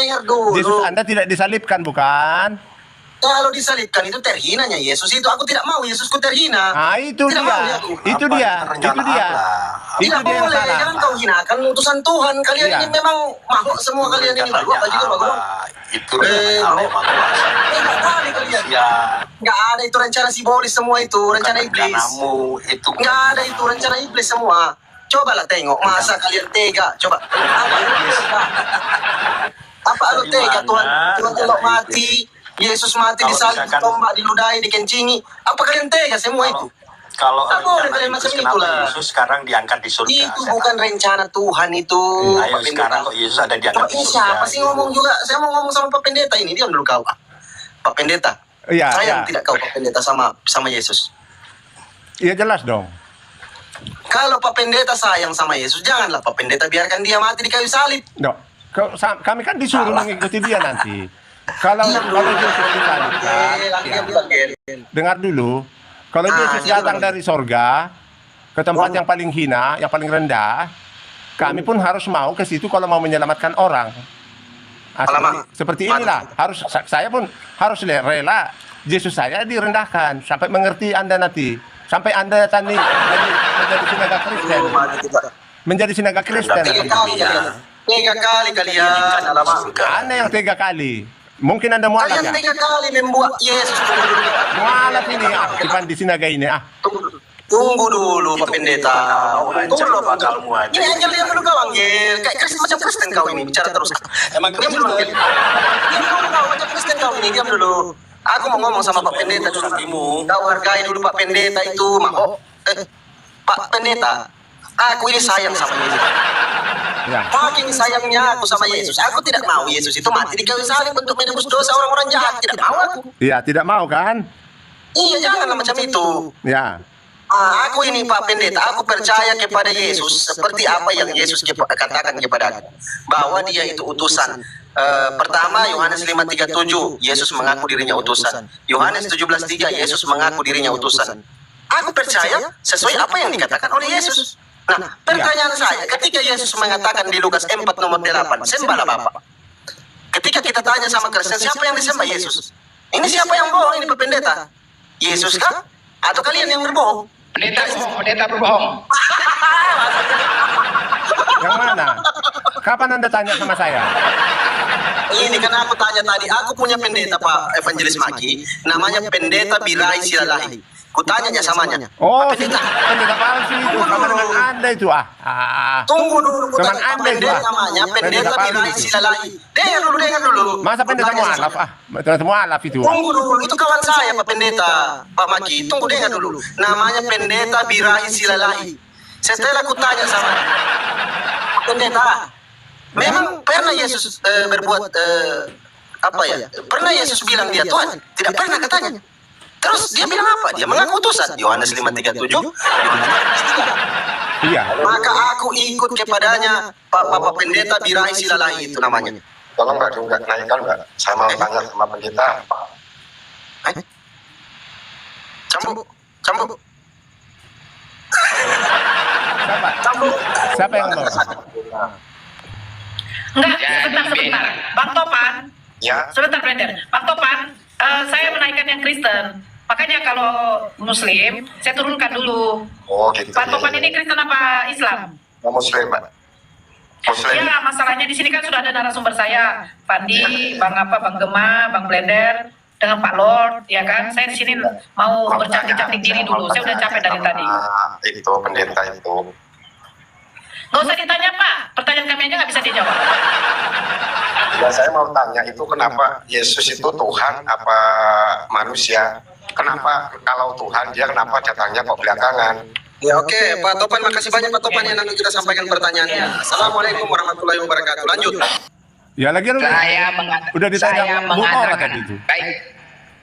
Yesus Anda tidak disalibkan bukan? Kalau disalibkan itu terhinanya Yesus itu. Aku tidak mau Yesusku terhina. Itu dia. Itu dia. Tidak boleh, jangan kau hinakan utusan Tuhan. Kalian ini memang makhluk semua kalian ini. Apa juga bagus. Itu nggak ada itu rencana simbolis semua itu, rencana iblis. Nggak ada itu rencana iblis semua. Cobalah tengok, masa kalian tega? Coba. Apa lu tega Tuhan elok mati? Yesus mati disalib, ditombak, diludahi, dikencingi. Apa kalian tega semua itu? Kalau kalian macam itulah. Yesus sekarang diangkat di surga. Itu bukan rencana Tuhan itu. Ayo sekarang kok Yesus ada diangkat di surga. Siapa sih ngomong juga? Saya mau ngomong sama Pak Pendeta ini. Diam dulu kau. Pak Pendeta. Sayang tidak kau Pak Pendeta sama Yesus. Iya jelas dong. Kalau Pak Pendeta sayang sama Yesus, janganlah Pak Pendeta biarkan dia mati di kayu salib. Kami kan disuruh mengikuti dia nanti. Kalau Yesus disalibkan, dengar dulu. Kalau Yesus datang dari sorga ke tempat yang paling hina, yang paling rendah, kami pun harus mau ke situ kalau mau menyelamatkan orang. Seperti inilah. Saya pun harus rela Yesus saya direndahkan sampai mengerti Anda nanti. Sampai Anda tadi menjadi sinaga Kristen. Menjadi sinaga Kristen. Tega kali kalian. Anda yang 3 kali. Mungkin Anda mualaf ya? Kalian 3 kali membuat Yesus. Mualaf ini aktifan di sinaga ini. Tunggu dulu Pak Pendeta. Tunggu dulu Pak. Ini aja lihat dulu kau Anggel. Kayak macam Kristen kau ini bicara terus. Emang diam dulu. Diam dulu kau macam Kristen kau ini. Diam dulu. Aku mau ngomong sama Pak Pendeta dulu. Kau hargai dulu Pak Pendeta itu. Pak Pendeta, aku ini sayang sama Yesus. Saking sayangnya aku sama Yesus, aku tidak mau Yesus itu mati di kayu salib untuk menebus dosa orang-orang jahat. Tidak mau aku. Iya, tidak mau kan? Iya, janganlah macam itu. Ya. Aku ini Pak Pendeta, aku percaya kepada Yesus seperti apa yang Yesus katakan kepada aku, bahwa dia itu utusan. Pertama, Yohanes 5:37, Yesus mengaku dirinya utusan. Yohanes 17:3, Yesus mengaku dirinya utusan. Aku percaya sesuai apa yang dikatakan oleh Yesus. Nah, pertanyaan saya, ketika Yesus mengatakan di Lukas 4 nomor 8, sembahlah Bapa. Ketika kita tanya sama Kristen, siapa yang disembah Yesus? Ini siapa yang bohong ini Pak Pendeta? Yesus kah? Atau kalian yang berbohong? Pendeta berbohong. Yang mana? Kapan Anda tanya sama saya? Ini kan aku tanya tadi, aku punya pendeta Pak Evangelis Maki, namanya Pendeta Birahi Silalahi. Kutanya samanya. Oh, Pak Pendeta. pendeta palsu itu. Sama dengan Anda itu. Tunggu dulu, Teman kutanya Pak Anda itu, Pendeta namanya Pendeta Birahi Silalahi. Dengar dulu. Masa pendeta Kutanya mualaf? Pendeta mualaf itu. Tunggu dulu, itu kawan saya Pak Pendeta, Pak Maki. Tunggu dengar dulu. Namanya Pendeta Birahi Silalahi. Setelah kutanya sama Pak Pendeta, memang pernah Yesus berbuat apa ya? Pernah Yesus bilang dia Tuhan? Tidak pernah katanya. Terus dia bilang apa? Dia mengaku utusan. Yohanes 5:37. Iya. Maka aku ikut kepadanya Pak Pendeta Birahi Silalahi itu namanya. Tolong Mbak juga naikkan Mbak. Saya mau tanya sama pendeta. Cambuk. Siapa yang ngomong? Enggak, sebentar. Bang Topan, Ya. sebentar Brender. Bang Topan, saya menaikkan yang Kristen. Makanya kalau Muslim, saya turunkan dulu. Oh gitu. Bang Topan ini Kristen apa Islam? Muslim Mbak. Muslim. Ya, masalahnya di sini kan sudah ada narasumber saya, Pandi, Bang Gema, Bang Blender, dengan Pak Lord, ya kan? Saya di sini mau bercantik-cantik diri dulu. Saya udah capek dari tadi. Itu pendeta itu. Nggak usah ditanya Pak, pertanyaan kami aja nggak bisa dijawab. Ya saya mau tanya itu kenapa Yesus itu Tuhan apa manusia? Kenapa kalau Tuhan dia kenapa datangnya kok belakangan? Ya oke, Pak Topan, makasih banyak Pak Topan yang nanti kita sampaikan pertanyaannya. Assalamualaikum warahmatullahi wabarakatuh. Lanjut. Ya lagi udah ditanya Mu'orah tadi itu.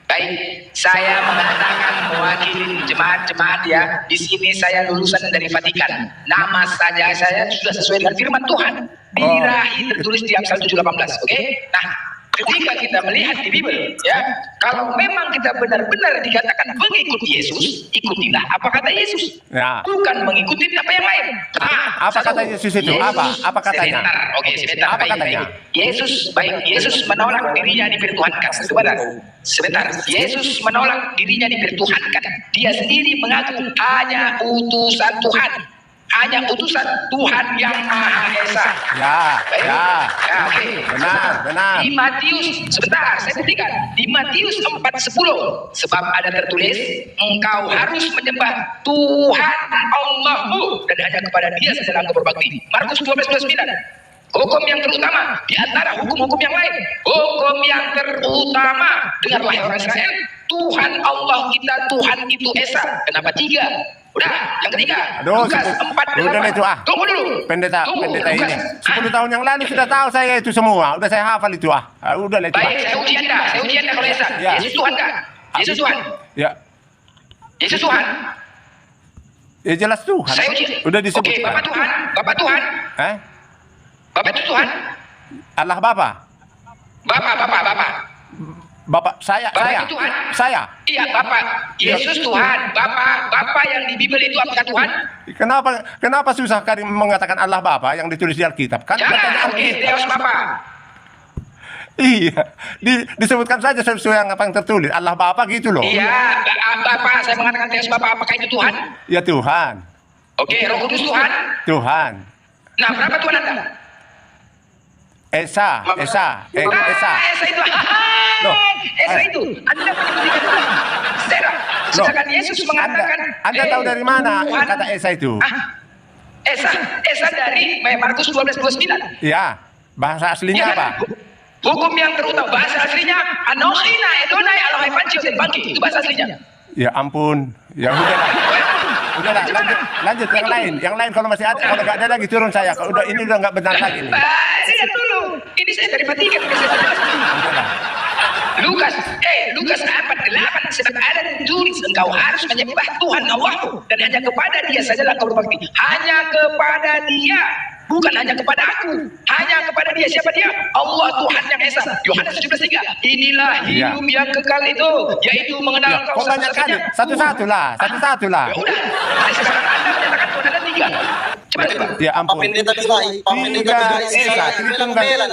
Baik, saya mengatakan mewakili jemaat-jemaat ya. Di sini saya lulusan dari Vatikan. Nama saja saya sudah sesuai dengan firman Tuhan. Birahi tertulis di Amsal 7:18. Oke? Nah, ketika kita melihat di Bible, ya, kalau memang kita benar-benar dikatakan mengikut Yesus, ikutilah apa kata Yesus. Ya. Bukan mengikuti apa yang lain. Apa kata Yesus itu? Apa katanya? Sebentar. Apa katanya? Yesus menolak dirinya dipertuhankan. Sebentar. Yesus menolak dirinya dipertuhankan. Dia sendiri mengaku hanya utusan Tuhan. Hanya utusan Tuhan yang Maha Esa. Oke. Benar. Di Matius, sebentar, saya buktikan. Di Matius 4:10, sebab ada tertulis, engkau harus menyembah Tuhan Allahmu dan hanya kepada Dia saja engkau berbakti. Markus 12:29. Hukum yang terutama di antara hukum-hukum yang lain. Hukum yang terutama, dengarlah orang Israel, Tuhan Allah kita, Tuhan itu Esa. Kenapa 3? Udah, yang ketiga. Lukas 4:8. Udah itu Tunggu dulu. Pendeta Lukas. ini. 10 tahun yang lalu sudah tahu saya itu semua. Udah saya hafal itu Udah itu. Baik, saya uji Anda kalau Esa. Ya. Yesus Tuhan kan? Yesus Tuhan. Ya. Yesus Tuhan. Ya jelas Tuhan. Saya uji. Udah disebut. Oke, Bapak Tuhan. Bapak itu Tuhan. Allah Bapa. Bapak saya. Bapak itu Tuhan. Saya. Iya, Bapak. Yesus Tuhan. Bapak yang di Bible itu apakah Tuhan? Kenapa susah kali mengatakan Allah Bapa yang ditulis di Alkitab? Kan Jangan, oke, Theos Bapak. Iya, disebutkan saja sesuai yang apa yang tertulis. Allah Bapa gitu loh. Iya, Bapak, saya mengatakan Theos Bapak, apakah itu Tuhan? Ya Tuhan. Oke, Roh Kudus Tuhan. Tuhan. Nah, berapa Tuhan Anda? Esa itu. Esa itu. Esa itu. Anda menyebutkan Tuhan. Sedangkan Yesus mengatakan. Anda tahu dari mana Tuhan. kata Esa itu? Esa dari Markus 12:29. Ya, bahasa aslinya apa? Hukum yang terutama, bahasa aslinya Anochina Edonai Elohai Panci Bangki. Itu bahasa aslinya. Ya ampun. Ya udahlah, lanjut yang lain kalau masih ada, kalau nggak ada lagi turun saya. Kalau ini udah nggak benar lagi. Lihat dulu. Ini saya dari Vatikan. Lukas 4:8, sebab ada tertulis engkau harus menyembah Tuhan Allahmu dan hanya kepada Dia sajalah engkau berbakti. Hanya kepada Dia, bukan hanya kepada aku. Hanya kepada Dia. Siapa Dia? Allah Tuhan yang Esa. Yohanes 17:3. Inilah hidup yang kekal itu, yaitu mengenal engkau satu-satunya. Satu-satu lah. Ya udah. Sekarang Anda menyatakan Tuhan ada 3. Coba. Ya ampun. Pak Pendeta Birahi, pelan-pelan,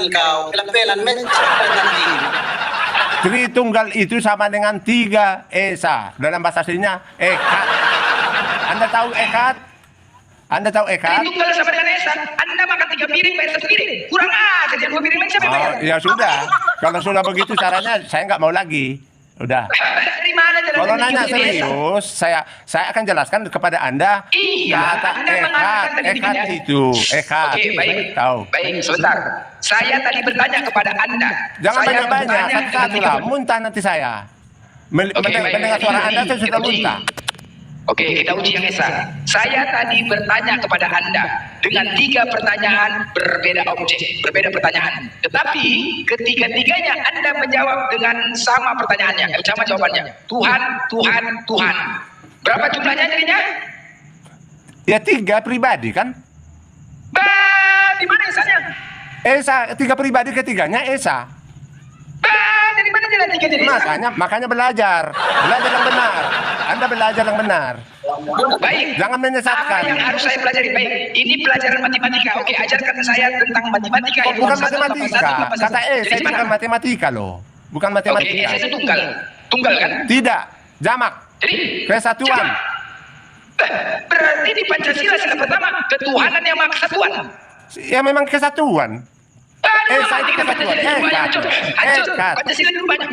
Tritunggal itu sama dengan 3 Esa. Dalam bahasa aslinya Ekat. Anda tahu Ekat? Anda tahu Eka? Jadi tunggal sama dengan Esa. Anda makan 3 piring, bayar 1 piring. Kurang aja, jangan 2 piring lagi siapa yang bayar? Ya sudah. Kalau sudah begitu caranya, saya nggak mau lagi. Udah. Dari mana jalan Kalau nanya Esa? serius, saya akan jelaskan kepada Anda. Iya, kata Anda mengatakan tadi Eka dirinya. itu. Eka. Oke, baik. Tahu. Baik, sebentar. Saya tadi bertanya kepada Anda. Jangan Saya banyak-banyak, bertanya satu-satu lah. Muntah nanti saya. Mendengar suara Anda, saya sudah muntah. Oke, kita uji yang Esa. Saya tadi bertanya kepada Anda dengan 3 pertanyaan berbeda objek, berbeda pertanyaan. Tetapi ketiga-tiganya Anda menjawab dengan sama pertanyaannya, sama jawabannya. Tuhan, Tuhan, Tuhan. Berapa jumlahnya jadinya? Ya 3 pribadi kan? Di mana Esanya? Esa, 3 pribadi, ketiganya Esa. Dari mana jalan 3 jadi Esa? Makanya belajar yang benar. Anda belajar yang benar. Baik. Jangan menyesatkan. Apa yang harus saya pelajari? Baik. Ini pelajaran matematika. Oke, ajarkan saya tentang matematika. Oh, bukan Satu, matematika. tambah satu. Kata Jadi saya bukan gimana? matematika loh. Bukan Oke, matematika. Esa itu tunggal. Tunggal kan? Tidak, jamak. Jadi Kesatuan. jamak. Berarti di Pancasila sila pertama ketuhanan yang maha kesatuan. Ya memang kesatuan. Esa itu kesatuan. Hancur. Ekat. Pancasila itu banyak.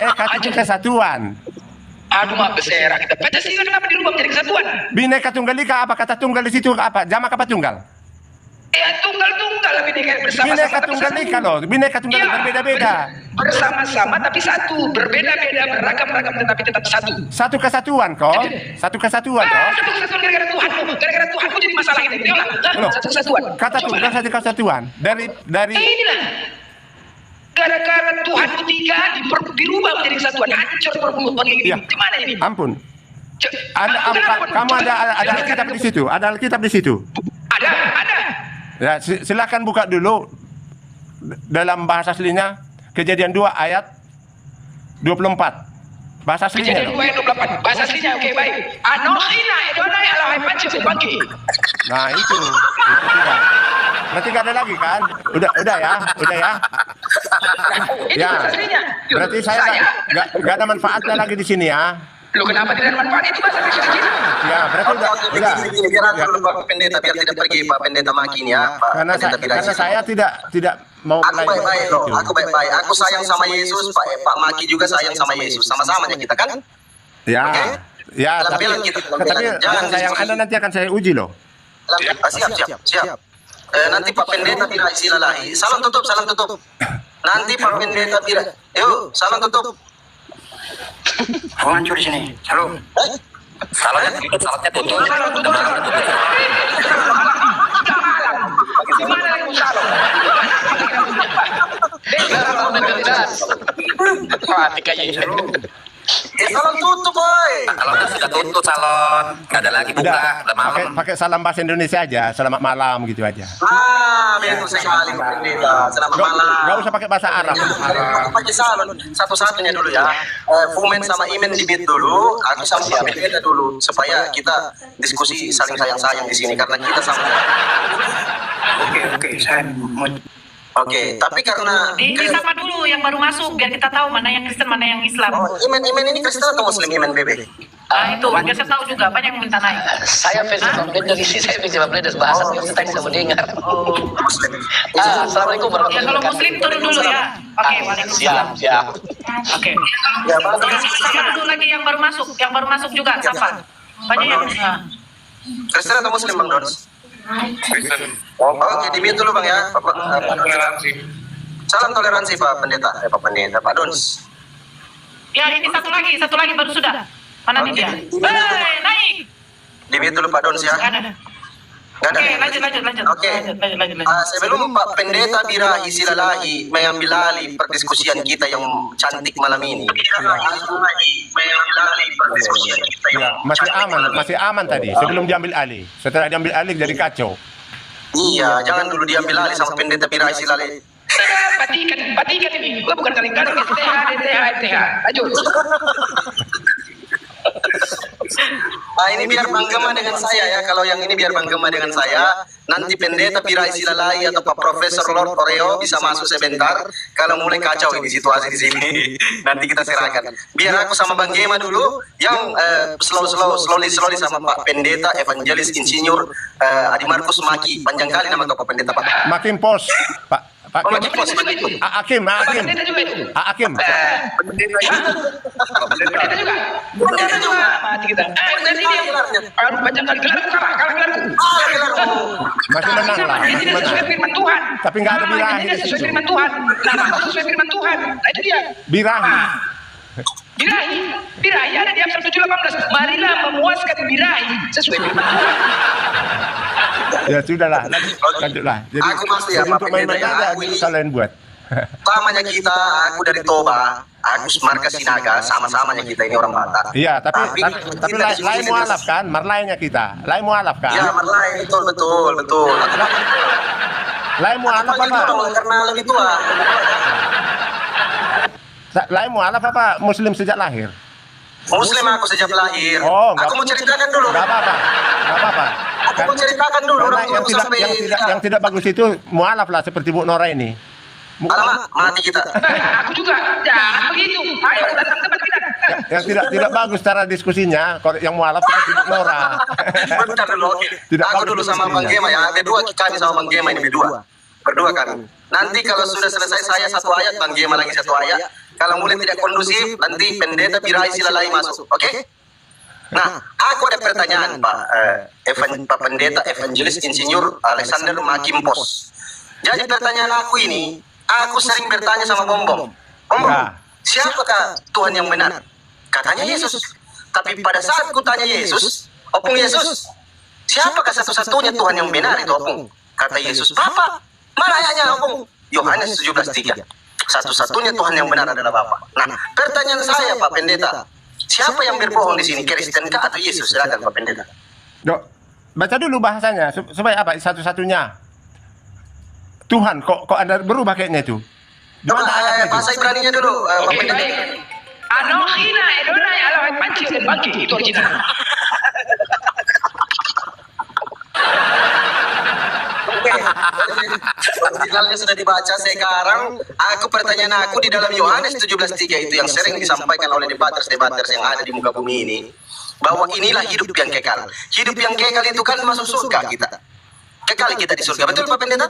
Ekat itu kesatuan. Aduh, maaf bersera kita. Pancasila kenapa dirubah menjadi kesatuan? Bineka Tunggal Ika, apa kata tunggal di situ apa? Jamak apa tunggal? Tunggal bineka bersama-sama. Bineka Tunggal Ika loh. Bineka Tunggal Ika berbeda-beda. Bersama-sama tapi satu, berbeda-beda, beragam-ragam tetapi tetap satu. Satu kesatuan kok. Satu kesatuan kok. Satu kesatuan gara-gara Tuhanmu. Gara-gara Tuhanmu jadi masalah ini. Tengoklah. Loh, Satu kesatuan. Kata Coba. tunggal satu kesatuan. Dari Inilah. Gara-gara Tuhanmu 3 dirubah menjadi kesatuan. Hancur perpuluhan kayak gini. Iya. Gimana ini? Ampun. Kamu ada Alkitab di situ. Ada Alkitab di situ. Ada. Ya, silakan buka dulu dalam bahasa aslinya Kejadian 2 ayat 24. Bahasa aslinya. Kejadian 2 ayat 28. Bahasa aslinya oke baik. Anohina Edonai Elohai Panci Kupangki. Nah, itu tidak. Berarti gak ada lagi kan? Udah ya. Itu Ya. bahasa aslinya. Berarti saya gak ada manfaatnya lagi di sini ya. Lu kenapa tidak ada manfaat itu bahasa aslinya? Ya, berarti udah. Begini, biar aku dulu Pak Pendeta, biar tidak pergi Pak Pendeta makin ya. Pak Pendeta Karena saya tidak mau Aku baik-baik loh, aku baik-baik. Aku sayang sama Yesus, Pak Maki juga sayang sama Yesus. Sama-sama ya kita kan? Ya. Oke. Ya, Dalam tapi bilang gitu, dalam bilang. Jangan rasa sayang diskusi. Anda nanti akan saya uji loh. Siap. Nanti Pak Pendeta tidak istilahi. Salam tutup. Nanti Pak Pendeta tidak. Yuk, salam tutup. Hancur di sini. Halo. Salamnya tutup. Gimana lagi salam? Salam tutup, boy. Kalau sudah tutup salon, nggak ada lagi buka, udah malam. Pakai salam bahasa Indonesia aja, selamat malam gitu aja. Betul sekali Pak Pendeta. Selamat malam. Gak usah pakai bahasa Arab. Pakai salon satu-satunya dulu ya. Fumen sama Imen di beat dulu. Aku sama Pak Pendeta dulu supaya kita diskusi saling sayang-sayang di sini karena kita sama. Oke, saya mau. Oke, tapi karena Ini sama dulu yang baru masuk biar kita tahu mana yang Kristen mana yang Islam. Imen ini Kristen atau Muslim Imen bebek? Itu biar saya tahu juga banyak yang minta naik. Saya Facebook Blendes, saya Facebook Blendes, bahasa kita bisa mendengar. Oh. Assalamualaikum Ya warahmatullahi kalau Muslim turun dulu ya. Oke, waalaikumsalam. Siap. Oke. Ya, Bang. Sama dulu lagi yang baru masuk juga siapa? Banyak yang Kristen atau Muslim Bang Dons? Oke, di mute dulu Bang ya. Salam toleransi Pak Pendeta. Pak Pendeta, Pak Dons. Ya ini satu lagi baru sudah. Mana nih dia? Naik. Di mute dulu Pak Dons ya. Nggak ada. Nggak ada. Oke, lanjut. Oke. Sebelum Pak Pendeta Birahi Silalahi mengambil alih perdiskusian kita yang cantik malam ini. Ya, masih aman tadi. Sebelum diambil alih. Setelah diambil alih jadi kacau. Iya, jangan dulu diambil alih sama Pendeta Birahi Silalahi. Patikan ini. Gua bukan kadang-kadang DTH. Lanjut. Ini biar Bang Gema dengan saya ya. Kalau yang ini biar Bang Gema dengan saya. nanti pendeta Pirai Silalai atau Pak Profesor Lord Oreo bisa masuk sebentar. Kalau mulai kacau ini situasi di sini, nanti kita serahkan. Biar aku sama Bang Gema dulu, yang slowly sama Pak Pendeta Evangelis Insinyur Adi Markus Maki. Panjang kali nama Pak Pendeta Pak. Makin pos, Pak. Oh, Maki pos, Maki pos. Hakim. Pendeta juga itu. Hakim. Pendeta juga. Pendeta juga. Mati kita. Nanti dia harus panjang kali kalah gelarku. Masih menang lah. Ini tidak sesuai firman Tuhan. Tapi nggak ada birahi Tidak di sesuai situ. firman Tuhan. Nama sesuai firman Tuhan. Nah itu dia. Birahi. Birahi ada di Amsal 7:18. Marilah memuaskan birahi sesuai firman Tuhan. Ya sudahlah, lanjutlah. Jadi Aku pasti ya, Pak untuk main-main Pendeta, aja aku ini- kalian buat. Samanya kita, aku dari Toba, aku Markas Sinaga, sama-samanya kita ini orang Batak. Iya, tapi kita lain diskusi mualaf kan, marlainnya kita. Lain mualaf kan. Ya, Marlai, betul. Lain mualaf Apa itu apa? dong, karena lebih tua. Lain mualaf apa muslim sejak lahir? Muslim aku sejak lahir. Oh, Aku mau ceritakan dulu. Enggak apa-apa. Aku mau ceritakan dulu. Karena Orang tua aku sampai yang tidak bagus itu mualaf lah seperti Bu Nora ini. Alamak, mati kita. Aku juga. Jangan begitu. Ayo datang tempat kita. Yang tidak bagus cara diskusinya, kalau yang mualaf seperti Bu Nora. Bentar dulu, oke. Tidak Aku bagus dulu sama Bang Gema ya. Berdua kami sama Bang Gema ini berdua kan. Nanti kalau sudah selesai saya satu ayat, Bang Gema lagi satu ayat. Kalau mulai tidak kondusif, nanti pendeta Pirai Silalai masuk, oke? Nah, aku ada pertanyaan Pak Pendeta Evangelis Insinyur Alexander Makimpos. Jadi pertanyaan aku ini, aku sering bertanya sama Bom. Ya. Siapakah Tuhan yang benar? Katanya Yesus. Tapi pada saat ku tanya Yesus, Opung Yesus, siapakah satu-satunya Tuhan yang benar itu Opung? Kata Yesus, Bapa. Mana ayatnya Opung? Yohanes 17:3. Satu-satunya Tuhan yang benar adalah Bapa. Nah, pertanyaan saya Pak Pendeta, siapa yang berbohong di sini? Kristen kah atau Yesus? Silakan Pak Pendeta. Dok, baca dulu bahasanya supaya apa? Satu-satunya Tuhan. Kok Anda berubah kayaknya itu? Di mana ayatnya itu? Bahasa Ibraninya dulu, Pak Oke, Pendeta. baik. Anohina Edonai Elohim Panci dan Bangki. Itu original. Originalnya sudah dibaca sekarang. Aku pertanyaan aku di dalam Yohanes 17:3 itu yang sering disampaikan oleh debaters yang ada di muka bumi ini, bahwa inilah hidup yang kekal. Hidup yang kekal itu kan masuk surga kita. Kekal kita di surga. Betul Pak Pendeta?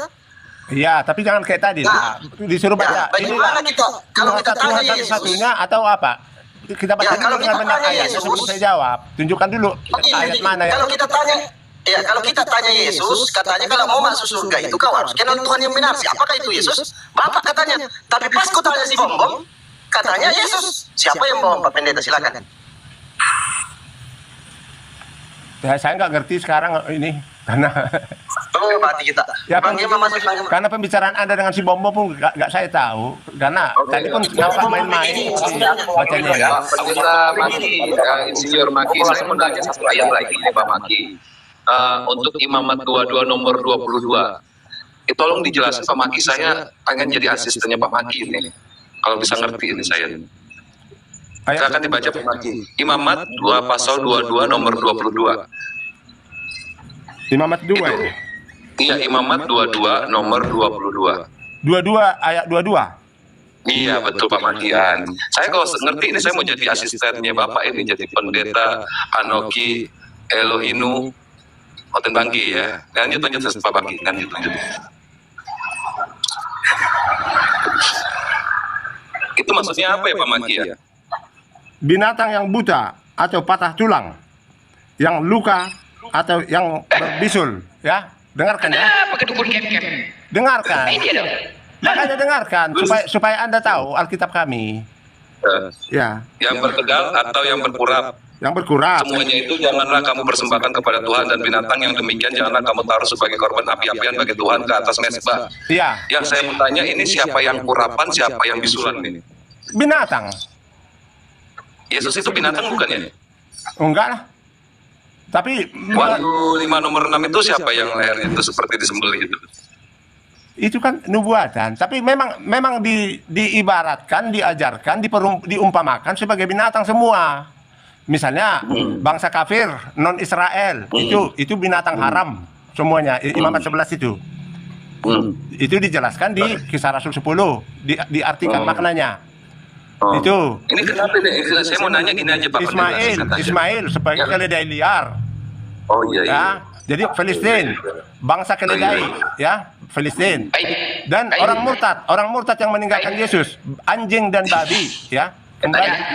Iya, tapi jangan kayak tadi. Nah, Disuruh baca. bagaimana kita kalau kita tanya Tuhan Yesus? satunya atau apa? Kita baca Ya, kalau dulu dengan kita benar tanya ayat. Yesus- Sebelum saya jawab, tunjukkan dulu ayat mana yang Kalau kita tanya Yesus, katanya kalau mau masuk surga itu kau harus kenal Tuhan yang benar. Siapakah itu Yesus? Bapak katanya. Tapi pas ku tanya si Bom, katanya Yesus. Siapa yang bohong Pak Pendeta? Silakan. saya nggak ngerti sekarang ini karena Oh, mati kita. ya, Bang Gema masuk. karena pembicaraan Anda dengan si Bombo pun nggak saya tahu karena tadi pun nampak main-main bacanya ya. Pendeta Maki, Insinyur Maki, saya mau tanya satu ayat lagi nih Pak Maki. Untuk Imamat 22 nomor 22. Tolong dijelaskan Pak Maki, saya pengen jadi asistennya Pak Maki ini. Kalau bisa ngerti ini saya. Saya akan dibaca Pak Maki. Imamat 2 pasal 22 nomor 22. Imamat 2 itu. Iya, Imamat 22 nomor 22. 22 ayat 22. Iya betul Pak Madian. Saya kalau ngerti ini saya mau jadi asistennya Bapak ini, jadi pendeta Anoki Elohinu Hoten Bangki ya. Lanjut Pak Bangki, lanjut. Itu maksudnya apa ya Pak Maki ya? Binatang yang buta atau patah tulang, yang luka atau yang berbisul, ya. Dengarkan ya. Apa kedukun kem-kem? Dengarkan. Ini dia dong. Makanya dengarkan supaya Anda tahu Alkitab kami. Ya, Yang bertegal atau yang berkurap. yang berkurap. Semuanya itu janganlah kamu persembahkan kepada Tuhan, dan binatang yang demikian janganlah kamu taruh sebagai korban api-apian bagi Tuhan ke atas mezbah. Iya, Yang saya bertanya ini siapa yang kurapan, siapa yang bisulan ini? binatang. Yesus itu binatang bukan ya? Enggak lah. Tapi Waktu 5 nomor 6 itu siapa yang leher itu seperti disembelih itu? itu kan nubuatan. Tapi memang diibaratkan, diajarkan, diumpamakan sebagai binatang semua. Misalnya bangsa kafir non Israel itu binatang haram. semuanya, imamat 11 itu. Itu dijelaskan di Kisah Rasul 10, diartikan maknanya. Itu. Ini kenapa nih? Saya mau nanya gini aja Pak. Ismail sebagai keledai liar. Oh iya. Ya, jadi Filistin, bangsa keledai, ya, Filistin. Dan orang murtad yang meninggalkan Yesus, anjing dan babi, ya.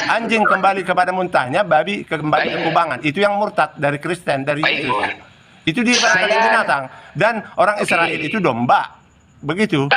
Anjing kembali kepada muntahnya, babi kembali ke kubangan. Itu yang murtad dari Kristen, dari Yesus. Itu diibaratkan binatang. Dan orang Israel itu domba. Begitu.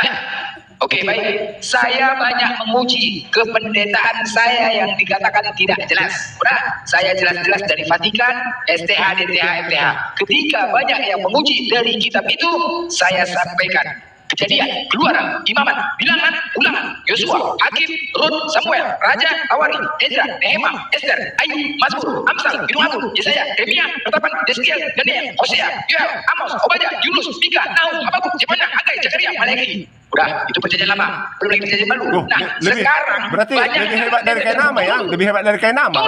Oke, baik. Saya banyak memuji kependetaan saya yang dikatakan tidak jelas. Udah, saya jelas-jelas dari Vatikan, STH, DTH, FTH. Ketika banyak yang memuji dari kitab itu, saya sampaikan. Kejadian, Keluaran, Imamat, Bilangan, Ulangan, Yosua, Hakim, Rut, Samuel, Raja, Tawari, Ezra, Nehemia, Esther, Ayub, Mazmur, Amsal, Binuatul, Yesaya, Yeremia, Ketetapan, Yeskiel, Daniel, Hosea, Yoel, Amos, Obadiah, Yunus, Mika, Nahum, Habakuk, Zephaniah, Hagai, Zakaria, Malaki. Udah, itu perjanjian lama, belum lagi perjanjian baru. Nah, sekarang berarti lebih hebat dari kain nama ya, lebih hebat dari kain nama.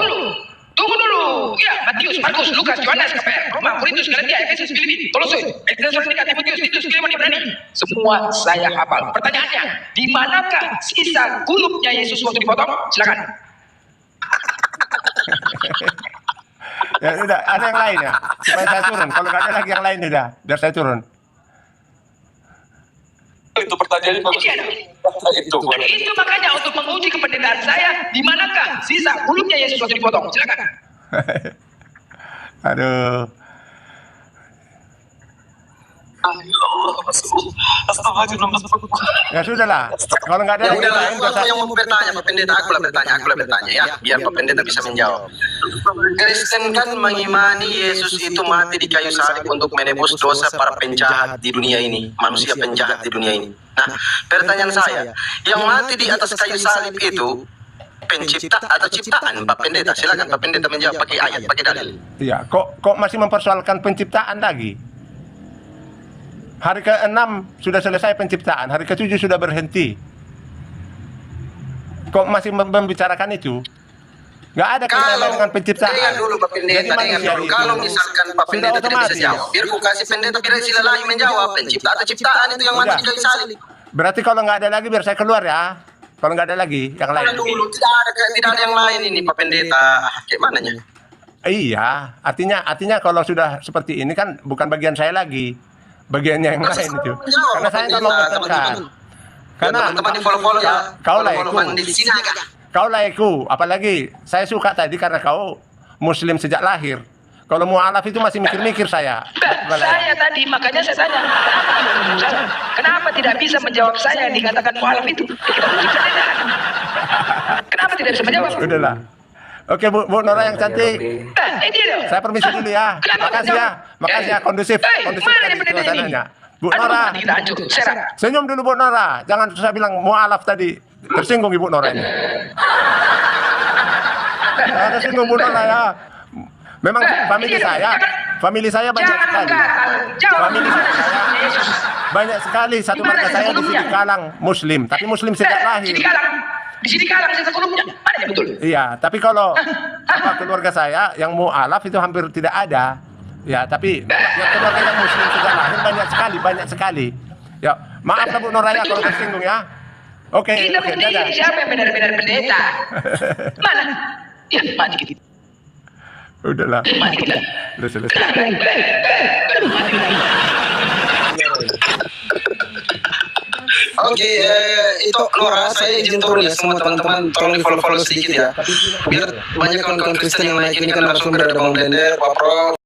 Tunggu dulu. Ya, Matius, Markus, Lukas, Yohanes, KPR, Roma, Korintus, Galatia, Efesus, Filipi, Kolose, Tesalonika, Timotius, Titus, Filemon, Ibrani. Semua saya hafal. Pertanyaannya, di manakah sisa kulupnya Yesus waktu dipotong? Silakan. Ya udah, ada yang lain ya. Supaya saya turun. Kalau nggak ada lagi yang lain udah, biar saya turun. Itu pertanyaannya itu makanya untuk menguji kependetaan saya, di manakah sisa kulupnya Yesus waktu dipotong? Silakan. Aduh. Ya sudahlah. Kalau nggak ada Ya yang udahlah, lain, aku yang mau bertanya, Pak Pendeta, aku lah bertanya ya, biar Pak Pendeta bisa menjawab. Kristen kan mengimani Yesus itu mati di kayu salib untuk menebus dosa para penjahat di dunia ini, manusia penjahat di dunia ini. Nah, pertanyaan saya, yang mati di atas kayu salib itu pencipta atau ciptaan, Pak Pendeta? Silakan Pak Pendeta menjawab pakai ayat, pakai dalil. Iya, kok masih mempersoalkan penciptaan lagi? Hari ke-6 sudah selesai penciptaan, hari ke-7 sudah berhenti. Kok masih membicarakan itu? Nggak ada kaitannya dengan penciptaan. Dengar dulu Pak Pendeta, dengar dulu. Kalau misalkan Pak Pendeta tidak bisa jawab, biar ku kasih Pendeta biar sila lain menjawab. Pencipta atau ciptaan itu yang mati di kayu salib. Berarti kalau nggak ada lagi biar saya keluar ya. Kalau nggak ada lagi yang lain. Dulu tidak ada yang lain ini Pak Pendeta. Gimana nya? Iya, artinya kalau sudah seperti ini kan bukan bagian saya lagi. Bagiannya yang lain itu. Karena saya nggak mau bertengkar. Karena teman-teman di follow-follow ya. Kau laiku, apalagi saya suka tadi karena kau Muslim sejak lahir. Kalau mu'alaf itu masih mikir-mikir saya. Saya tadi, makanya saya tanya. Kenapa tidak bisa menjawab saya yang dikatakan mu'alaf itu? Kenapa tidak bisa menjawab? Udahlah. Oke Bu Nora yang cantik. Saya permisi dulu ya. Makasih ya, kondusif tadi suasananya. Bu Nora. Senyum dulu Bu Nora. Jangan saya bilang mu'alaf tadi. Tersinggung Ibu Nora ini. Jangan tersinggung Bu Nora ya. Memang famili saya banyak sekali. Banyak sekali, satu marga saya di sini Kalang Muslim, tapi Muslim sejak lahir. Di sini Kalang saya sebelumnya, mana betul? Iya, tapi kalau keluarga saya yang mu'alaf itu hampir tidak ada. Ya, tapi yang keluarga yang Muslim sejak lahir banyak sekali. Ya, maaf lah Bu Noraya kalau tersinggung ya. Oke, dadah. Siapa yang benar-benar pendeta? Mana? Ya, mati kita. Udahlah. Udah selesai. Oke, itu Nora, saya izin turun ya semua teman-teman, tolong di follow sedikit ya. Biar banyak kawan-kawan Kristen yang naik ini kan langsung berada Bang Blender, Pak Pro.